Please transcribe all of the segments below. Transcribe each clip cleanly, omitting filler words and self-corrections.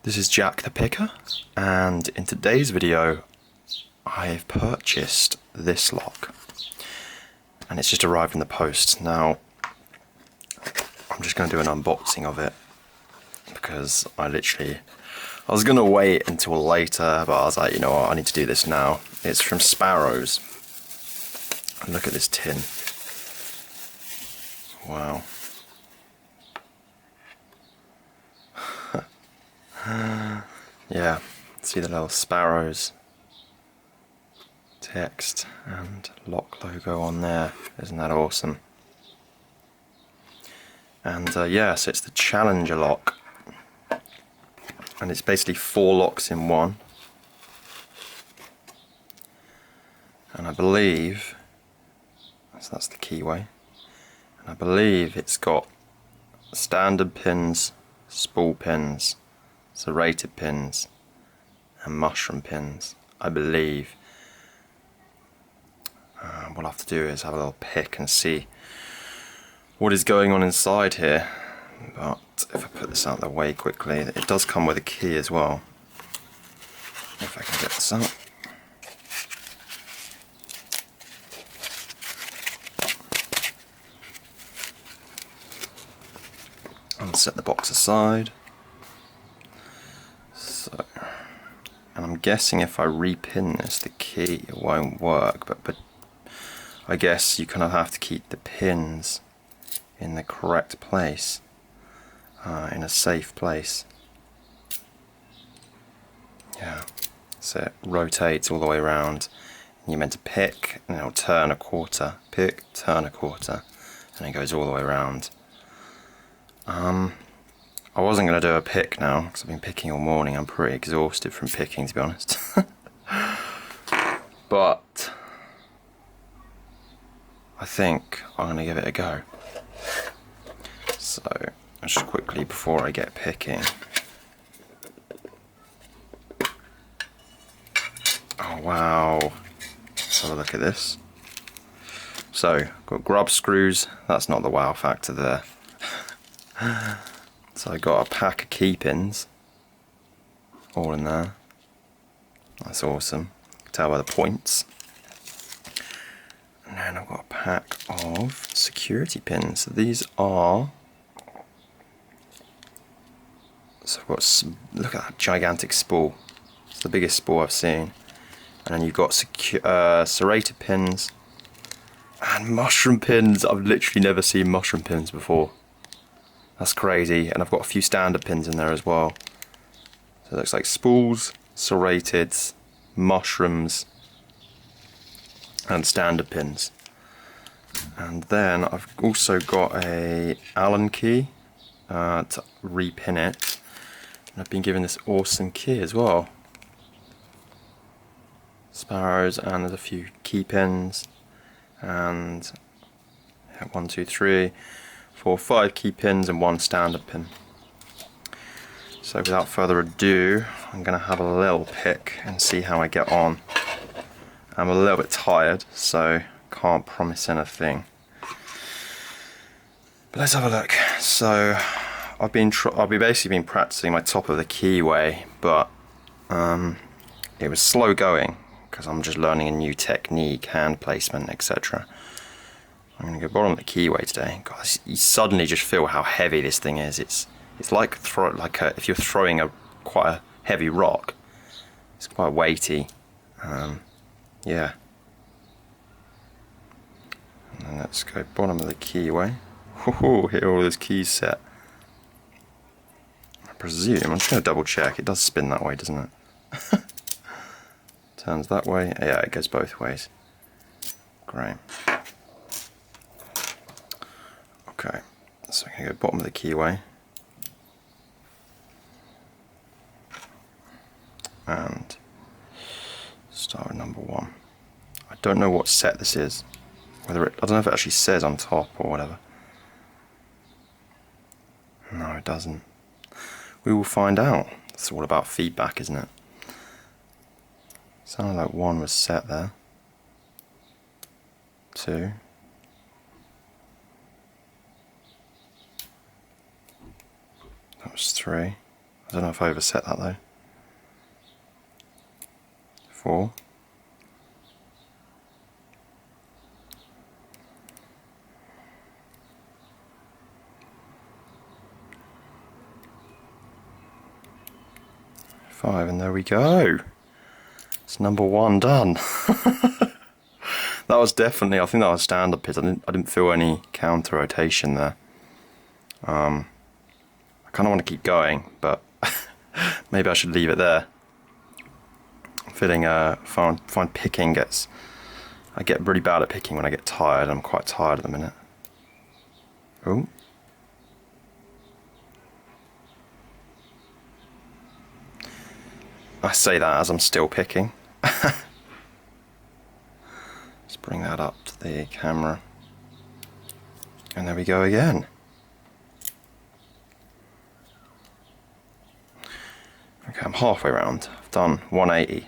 This is Jack the Picker, and in today's video I've purchased this lock, and it's just arrived in the post. Now I'm just going to do an unboxing of it because I was going to wait until later, but I was like, you know what, I need to do this now. It's from Sparrows. Look at this tin. Wow. Yeah, see the little Sparrows text and lock logo on there. Isn't that awesome? And yeah, so it's the Challenger lock, and it's basically 4 locks in one. And I believe, so that's the keyway, and I believe it's got standard pins, spool pins, serrated pins and mushroom pins, I believe. What I'll have to do is have a little pick and see what is going on inside here. But if I put this out of the way quickly, it does come with a key as well. If I can get this out. And set the box aside. So, and I'm guessing if I repin this, the key it won't work, but I guess you kind of have to keep the pins in the correct place, in a safe place. Yeah, so it rotates all the way around, and you're meant to pick, and it'll turn a quarter, pick, turn a quarter, and it goes all the way around. I wasn't going to do a pick now, because I've been picking all morning. I'm pretty exhausted from picking, to be honest. But I think I'm going to give it a go. So, just quickly before I get picking. Oh wow, let's have a look at this. So, got grub screws, that's not the wow factor there. So I got a pack of key pins, all in there. That's awesome. You can tell by the points. And then I've got a pack of security pins. So these are. So I've got. Look at that gigantic spool. It's the biggest spool I've seen. And then you've got serrated pins and mushroom pins. I've literally never seen mushroom pins before. That's crazy, and I've got a few standard pins in there as well. So it looks like spools, serrateds, mushrooms, and standard pins. And then I've also got a Allen key to repin it. And I've been given this awesome key as well. Sparrows, and there's a few key pins, and 1, 2, 3, 4, 5 key pins and 1 standard pin. So without further ado, I'm going to have a little pick and see how I get on. I'm a little bit tired, so can't promise anything. But let's have a look. So I've basically been practicing my top of the keyway, but it was slow going because I'm just learning a new technique, hand placement, etc. I'm going to go bottom of the keyway today. God, you suddenly just feel how heavy this thing is. It's like if you're throwing quite a heavy rock. It's quite weighty. Yeah. And then let's go bottom of the keyway. Ooh, here all those keys set. I presume, I'm just going to double check. It does spin that way, doesn't it? Turns that way. Yeah, it goes both ways. Great. Okay, so I'm going to go bottom of the keyway, and start with number 1. I don't know what set this is, I don't know if it actually says on top or whatever. No, it doesn't. We will find out. It's all about feedback, isn't it? Sounded like 1 was set there. 2. That was 3. I don't know if I overset that though. 4. Five, and there we go. It's number 1 done. That was definitely, I think that was standard pins. I didn't feel any counter rotation there. I kind of want to keep going, but maybe I should leave it there. I'm feeling find picking I get really bad at picking when I get tired. I'm quite tired at the minute. Oh. I say that as I'm still picking. Let's bring that up to the camera. And there we go again. Okay, I'm halfway round. I've done 180.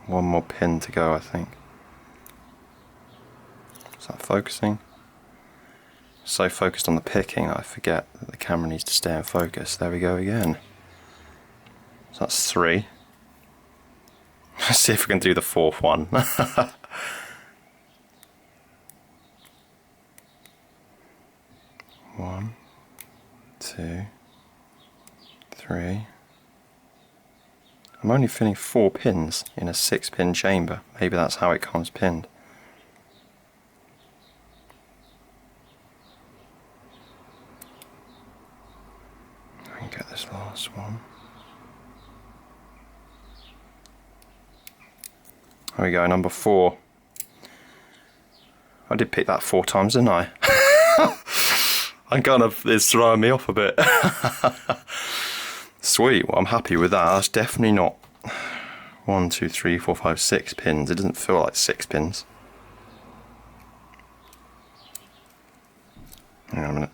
One more pin to go, I think. Is that focusing? So focused on the picking that I forget that the camera needs to stay in focus. There we go again. So that's 3. Let's see if we can do the 4th one. 1, 2, 3. I'm only filling 4 pins in a 6-pin chamber. Maybe that's how it comes pinned. I can get this last one. There we go, number 4. I did pick that 4 times, didn't I? It's throwing me off a bit. Sweet, well I'm happy with that. That's definitely not 1, 2, 3, 4, 5, 6 pins. It doesn't feel like 6 pins. Hang on a minute.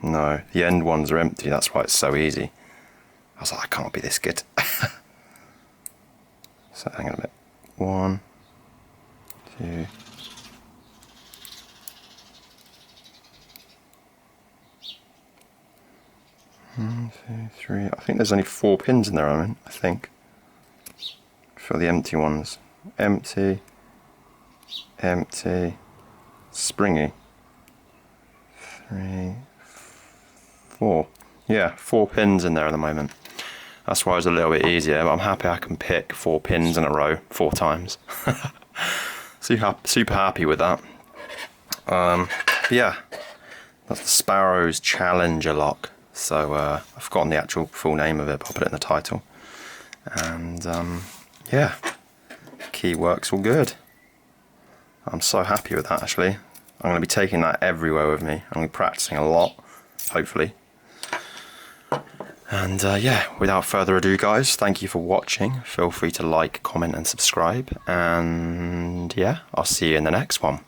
No, the end ones are empty, that's why it's so easy. I was like, I can't be this good. So hang on a minute. 1, 2. 1, 2, 3. I think there's only 4 pins in there, I think. For the empty ones. Empty. Empty. Springy. 3, 4. Yeah, 4 pins in there at the moment. That's why it's a little bit easier, but I'm happy I can pick 4 pins in a row 4 times. Super happy with that. Yeah, that's the Sparrows Challenger lock. So I've forgotten the actual full name of it, but I'll put it in the title. And yeah, key works all good. I'm so happy with that actually. I'm going to be taking that everywhere with me. I'm going to be practicing a lot, hopefully. And yeah, without further ado guys, thank you for watching. Feel free to like, comment and subscribe. And yeah, I'll see you in the next one.